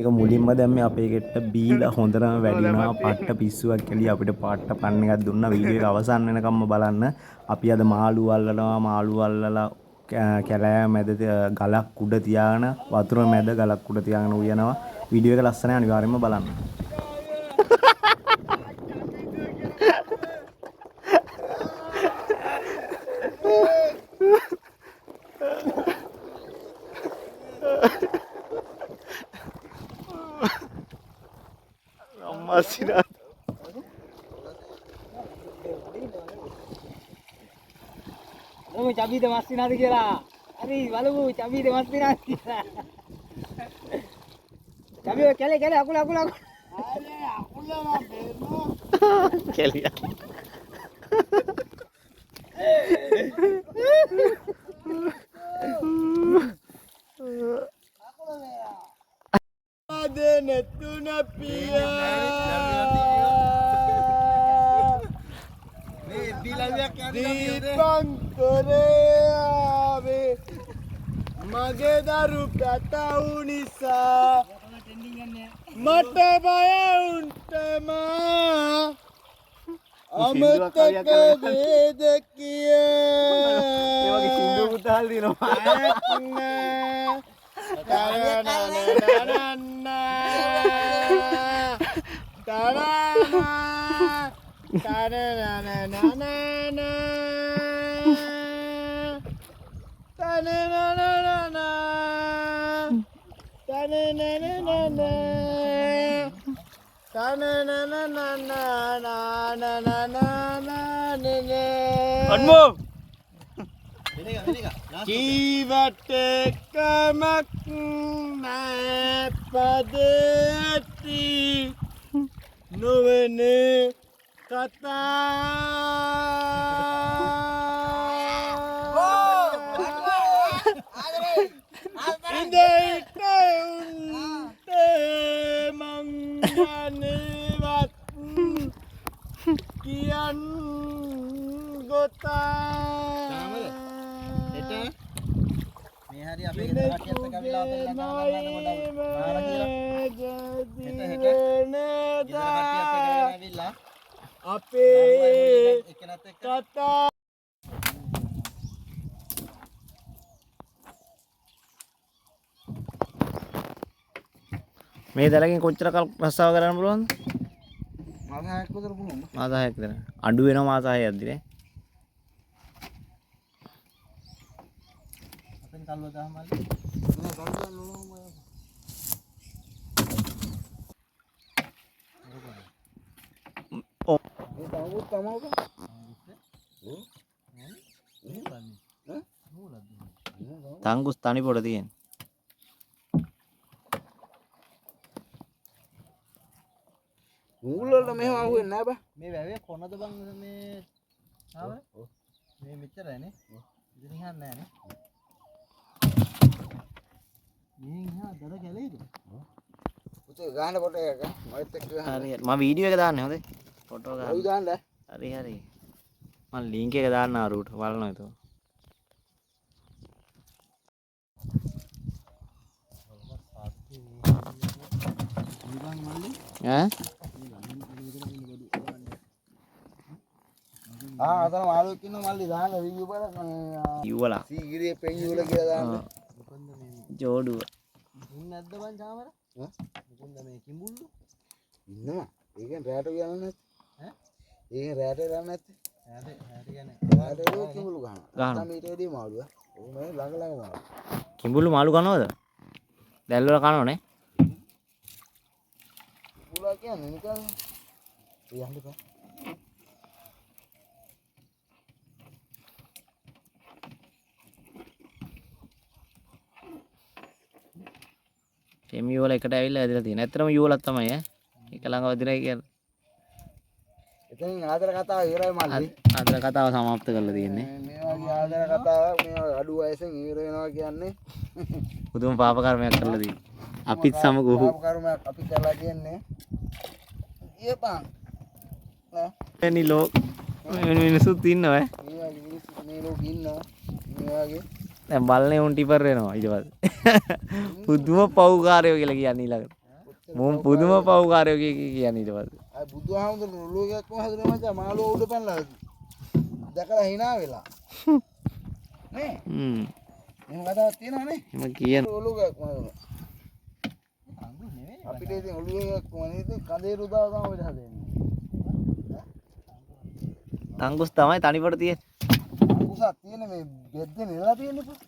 ඒක මුලින්ම දැන් මේ අපේ ගෙට්ට බීලා හොඳටම වැඩිනවා පට්ට පිස්සුවක් කියලා අපිට පාට්ට පන්න එකක් දුන්නා වීඩියෝ එක අවසන් වෙනකම්ම බලන්න. අපි අද මාළු අල්ලනවා මාළු අල්ලලා කැලෑ මැද ගලක් උඩ තියාගෙන වතුර මැද ගලක් උඩ තියාගෙන උයනවා. වීඩියෝ එක ලස්සනයි අනිවාර්යෙන්ම බලන්න. අම්මා සිනා බලමු චබීද මස් දිනාද කියලා. හරි බලමු චබීද මස් දිනාද කියලා. චබී කැලේ කැලේ අකුල අකුල අකුල. ආලේ අකුල නම් බේරනවා. කෙලිය. අකුල මෙයා. ආදේ නෙතුන පියා. මේ දිලවියක් යන්නේ දීපංකරේ ආවේ මගේ දරු පැටවු නිසා මට බය උන්ටම අමතක වේද කිය ඒ වගේ සින්දු පුතාල් දිනවා. ජීවිත කමක් නැපදති නොවන කතා ඉඳයිට උන්ට මංගනවත් කියන් ගොතා මේ හරි අපේ ගෙදර කට්ටියත් එක්ක අවිලා අපේ ළඟ බලන්න පොඩ්ඩක් මාර කියලා හෙට ගෙදර කට්ටියත් එක්ක ඇවිල්ලා අපේ එක්කනත් එක්ක කතා මේ දැලකින් කොච්චර කල් රස්සාව කරන්න පුළුවන්ද? මාස 6ක් විතර පුළුවන්. මාස 6ක් විතර. අඩු වෙනවා මාස 6ක්ද නේ? අපෙන් කල්ව ගහමල්ලි. ඔව්. ඒ තවුත් තමවක. තංගුස් තනි පොඩ තියෙන. මූල වල මෙහෙම අහුවෙන්නේ නැහැ බා. මේ වැවේ කොනද බං මේ ආව? මේ මෙච්චරයිනේ. ඉතින් ඉහන්න නැහැ නේ. මේ ඉහා දර කැලේද? පුතේ ගහන ෆොටෝ එක මයිත් එක්ක ගහන්න. හරි මම වීඩියෝ එක දාන්නේ හොඳේ. ෆොටෝ ගන්න. ඔයි දාන්න. හරි හරි. මම ලින්ක් එක දාන්න ආරුට බලනවා ඒක. ඈ? අතන මාළුවෙක් ඉන්න මල්ලි දාන්න වීඩියෝ බලන්න. ඉවලා. සීගිරියේ පෙන්යුල කියලා දාන්න. ජෝඩුව. ඉන්නේ නැද්ද බං චාමර? මොකන්ද මේ කිඹුල්ලු? ඉන්නවා. ඒකෙන් රැට ගියන්නේ නැත්. ඈ? ඒකෙන් රැට ගන්න නැත්තේ. රැට කියන්නේ. රැට කිඹුල්ලු ගහනවා. තමයි ඊටදී මාළුවා. ඕක මේ ළඟ මාළුවා. කිඹුල්ලු මාළු කනවද? දැල් වල කනවනේ. කිඹුලා කියන්නේ නිකන් යන්න බෑ. එම් යූවල එකට ඇවිල්ලා ඇදලා තියෙනවා. ඇත්තටම යූවලක් තමයි ඈ. එක ළඟ වදිනයි කියන්නේ. එතනින් ආදර කතාව ඉවරයි මල්ලි. ආදර කතාව සමාප්ත කරලා තියෙන්නේ. මේ වගේ ආදර කතාවක් මේ අඩු වයසෙන් ඉවර වෙනවා කියන්නේ පුදුම පාප කර්මයක් කරලා තියෙන්නේ. අපිත් සමග උහු. පාප කර්මයක් අපි කරලා කියන්නේ. ඊපන්. එනි ලෝක මිනිස්සුත් ඉන්නවා ඈ. මේ වගේ මිනිස්සු මේ ලෝකෙ ඉන්නවා. මේ වගේ දැන් බලන්නේ උන් ටිපර් වෙනවා ඊට පස්සේ. පුදුම පව්කාරයෝ කියලා කියන්නේ ඊළඟට. මුන් පුදුම පව්කාරයෝ කියන්නේ ඊට පස්සේ. අය බුදුහාමුදුරුවෝ ඔළුව එකක්ම හදුනේ මචං මාළුව උඩ පැනලා. දැකලා hina වෙලා. නේ? එහෙම කතාවක් තියෙනවා නේ? එහෙම කියන ඔළුව එකක්ම හදුනේ. අඟුස් නෙවෙයි. අපිට ඉතින් ඔළුව එකක්ම නේ ඉතින් කඳේ රුදාව තමයි අපිට හදන්නේ. අංගුස් තමයි තනිපට තියෙන්නේ. අඟුසක් තියෙන මේ බෙද්දේ නෙලා තියෙන්නේ පොත්.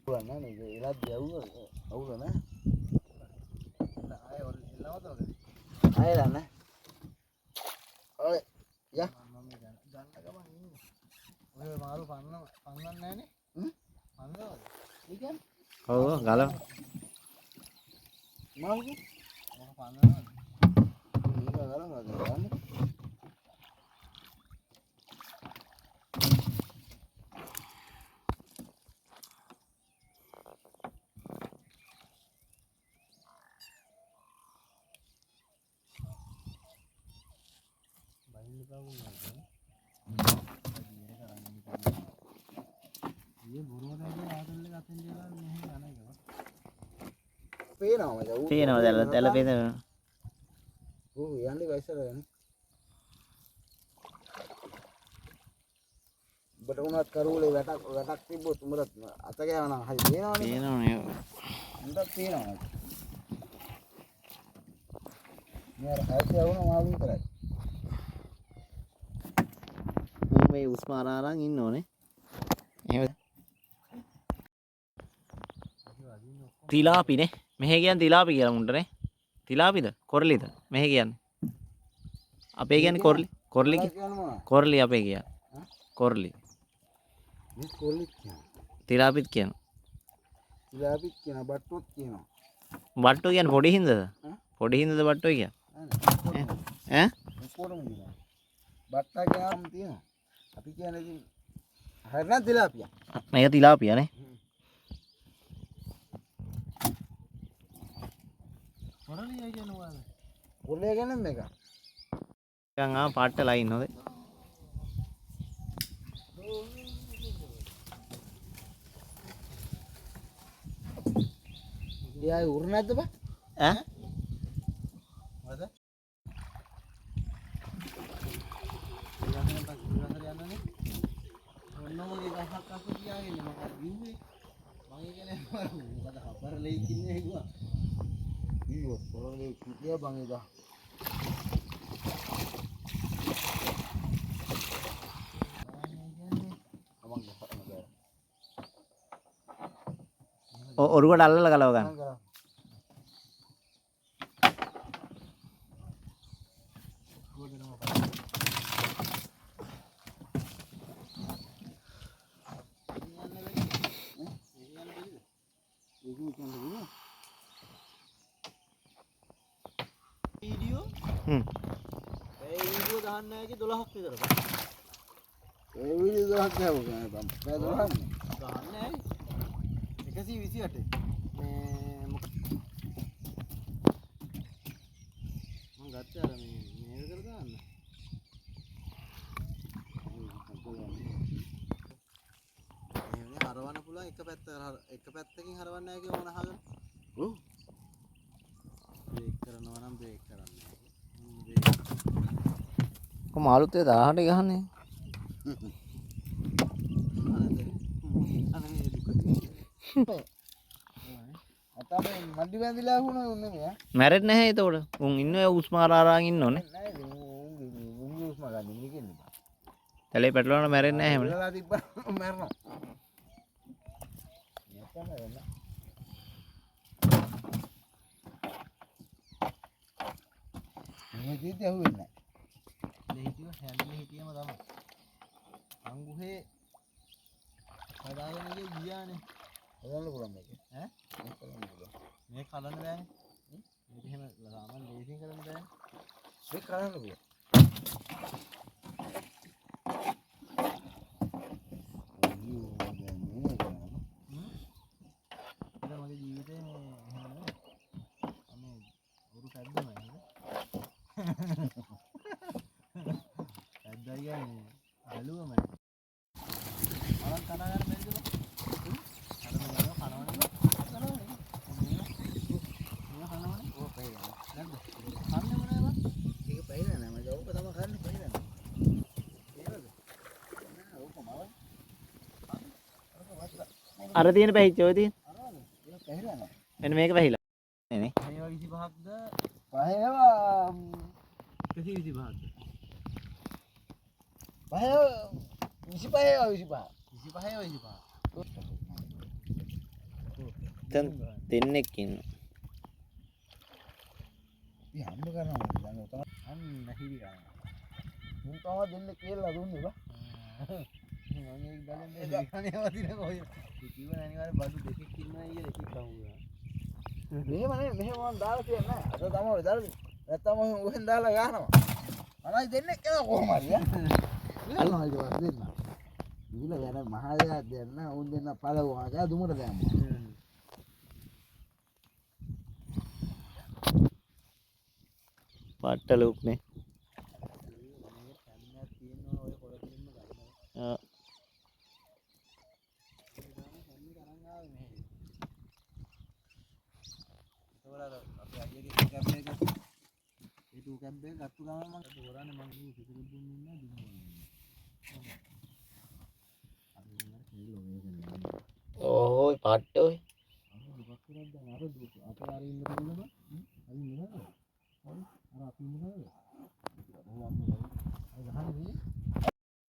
පුළුවන් නෑ නේද? එලක් ගැවුව අවුල නෑ. ආයෙ එල්ලවතද? ආයෙ නෑ. ඔය යා මම ගන්න ගමන් ඉන්නේ. ඔය මාරු පන්නන්නේ නෑනේ. පන්නවද? ඒ කියන්නේ? ඔව් ගලව. මාරුද? මොකක් පන්නනවද? මේක ගලවනවද ගන්න? පේනවා දැල්ල පේනවා. ඔව් යන්නේ වයසට යන්නේ. ඔබට උනත් කරුවලේ වැටක් තිබ්බොත් උඹට අත ගෑවනම් හරි පේනවනේ. පේනවනේ. උඹට පේනවා. මෙයාර හැටි වුණා මාළු විතරයි. මේ උස්මාන අරන් ඉන්න ඕනේ. එහෙම තිලාපිනේ. මෙහෙ කියන්නේ තිලාපි කියලා මුන්ටනේ. තිලාපිද? කොරලිද? මෙහෙ කියන්නේ. අපේ කියන්නේ කොරලි. කොරලි කොරලි අපේ කියන්නේ. කොරලි. මේ කොරලි කියන්නේ. තිලාපිත් කියනවා. තිලාපිත් කියනවා බට්ටුත් කියනවා. බට්ටු කියන්නේ පොඩි හින්දද? පොඩි හින්දද බට්ටු කියන්නේ? ඈ? කොරම කියනවා. බට්ටා කියනම තියෙනවා. අපි කියන්නේ ඉතින් හරියට තිලාපියා. මේක තිලාපියානේ. කොරලිය කියනවා. කොරලිය කියන්නේ මේක. නිකන් ආ පාට්ට ලයින් හොදේ. ගියායි උරු නැද්ද බා? ඈ? මොකද? ඔන්නෝගේ ගහක් අස්ස තියාගෙන මම ගිහුවේ. මම කියන්නේ මොකද හබරලේ ඉන්නේ කිව්වා. ඊයෝ පොරලේ කිව්වා බං එදා. ඔරුවට අල්ලලා ගලව ගන්න. වීඩියෝ ඒ වීඩියෝ දාන්න නැහැ කි 12ක් විතර බං. ඒ වීඩියෝ 12ක් ගාව බං. මම 12ක් දාන්න නැහැ. 128 මේ මම ගත්තා අර මේ කර දාන්න. මේ හරවන්න පුළුවන් එක පැත්තකින් හරවන්න නැහැ කියලා මොන අහගෙන. ඔව්. බ්‍රේක් කරනවා නම් බ්‍රේක් කරන්න. කො මාළුත් ඒ 18 ගහන්නේ. අතම මඩි බැඳිලා වුණා නෙමෙයි ඈ. මැරෙන්නේ නැහැ ඒතකොට. උන් ඉන්නේ උස්මාන අරන් ඉන්න ඕනේ. නෑ උන් උස්ම ගන්න නේ කියන්නේ. තැලේ පැටලුණා මැරෙන්නේ නැහැ එහෙමනේ. ඉලලා තිබ්බා මැරෙනවා. නැත්නම් වෙන්න. මේ දෙයට ඇහුවෙන්නේ නැහැ. දෙහිතිය හැන්ඩල් හිටියම තමයි. අංගුහේ හදාගෙන ගියානේ. හදන්න පුළුවන් මේක. ඈ? මේක කරන්න පුළුවන්. මේක කලන්න බෑනේ. මේක එහෙම සාමාන්‍ය ලේසියෙන් කරන්න බෑනේ. මේක කරන්න පුළුවන්. මගේ ජීවිතේ එහෙම නෙවෙයි. අනේ උරු කැද්දම නේද? කැද්දා කියන්නේ බැලුවම නේ. අරන් කනා ගන්න බැරිද බං? අර මේක කනවනේ. කනවනේ. මේක කනවනේ. ඔව් අර තියෙන පැහිච්ච ඔය තියෙන. අරවල. ඒක පැහිලා නෑ. මෙන්න මේක පැහිලා. නේ. මේවා 25ක්ද? පහේවා 125ක්ද? පහේවා 25 දැන් දෙන්නෙක් ඉන්නවා. අපි හම්බ කරනවා දැන් උතන අන්න හිරි ගන්න. මුන් තව දෙන්න කියලා දුන්නේ බා. මම ඒක බලන්නේ විකණේ වදින කොයි. කිව්ව අනිවාර්ය බඩු දෙකක් ඉන්නවා ඊයේ එකක් අහුවා. මෙහෙම නේ මෙහෙම මම දාලා තියන්නේ නැහැ. අද තමයි දාලා. නැත්තම් මම උහෙන් දාලා ගහනවා. අනයි දෙන්නෙක් එනවා කොහොම හරි ඈ. අල්ලනවා ඊට පස්සේ දෙන්න. ඉවිල වැර මහදයා දෙන්න උන් දෙන්න පළවුවා. දැන් දුමට දැම්මා. පාට්ට ලොක්නේ. Oh, පාට්ට ඔය.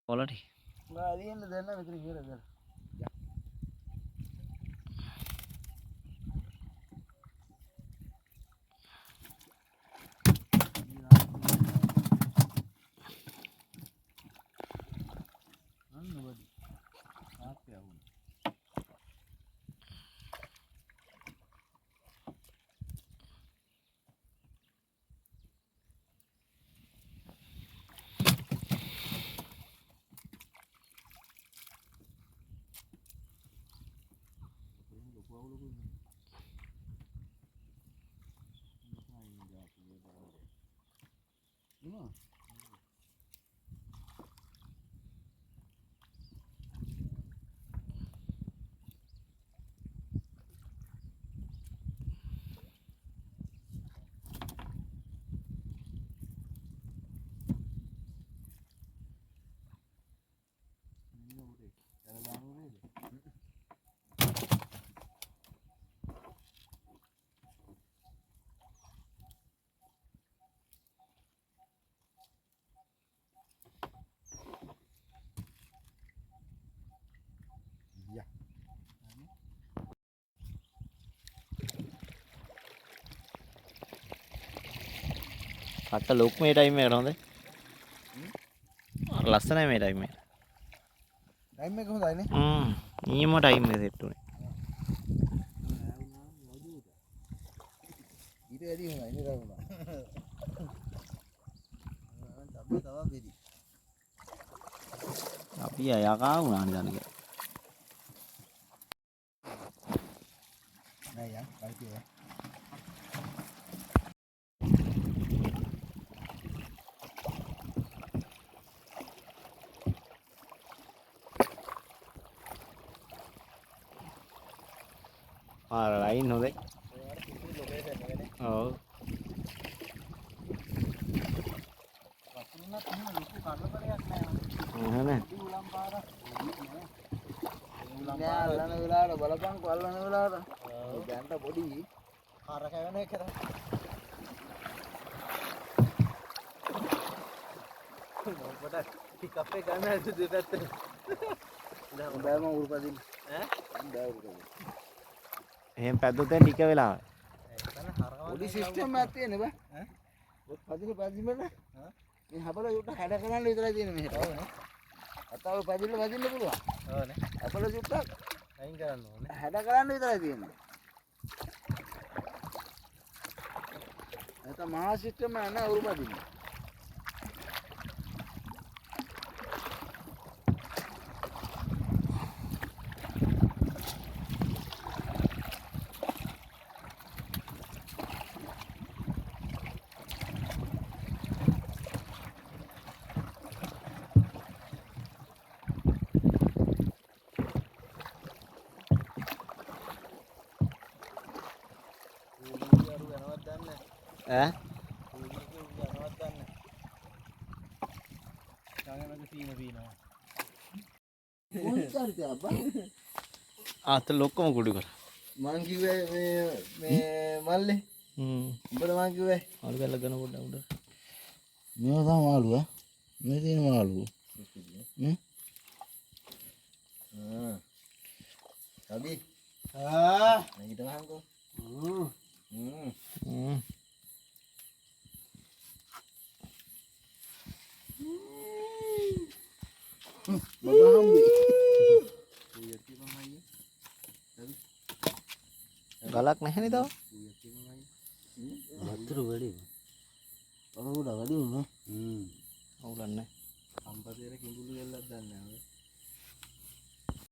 Quality. දෙන්න මෙතන කියලා දෙන්න. පාට්ට ලොක් මේ ටයිම් එකට හොඳයි. ලස්සනයි මේ ටයිම් එක. ටයිම් එක හොඳයි නේ. නියම ටයිම් එක සෙට් උනේ. ඊට වැඩි හොඳයි නේ රවුනා. තව බෙරි. අපි යකා වුණානේ දන්නේ. නෑ යා කල්පිය. ලයින් හොඳයි. ඔව්. අල්ලන වෙලාවට බලපංකෝ අල්ලන වෙලාවට. දැන්ට පොඩි හර කැවෙන එක තමයි. ඔබට පිකප් එක ගන්න ඇද්ද දෙපැත්තට. දැන් බෑම උරුපදින්න. බෑ උරුපදින්න. එහෙන් පැද්දොත් දැන් ටික වෙලාවක්. පොඩි සිස්ටම් එකක් තියෙන්නේ බෑ. ඔත් පදින්න මේ හබල යුට හැඩ කරන්න විතරයි තියෙන්නේ මෙහෙට. ඔව් නේ. අතව පදින්න පුළුවන්. ඔව් නේ. අපල යුට්ටක් අයින් කරන්න ඕනේ. හැඩ කරන්න විතරයි තියෙන්නේ. එතන මහා සිස්ටම් එක නෑ උරුපදින්න. ඈ ආතල් ඔක්කොම කුඩු කරා. මං කිව්වේ මේ මල්ලේ උඹට මං කිව්වේ මාළු කැල්ල ගන්න පොඩ්ඩක් උඩ. මේවා තමයි මාළුව මේ තියෙන මාළුව අබි නැගිට ගහන්නකෝ බබා හම්බි ගලක් නැහැ නේද? වතුර වැඩි වතුර වැඩි වුණා අවුලක් නැහැ. සම්පතේර කිඹුළු දෙල්ලක් දන්නේ නැහැ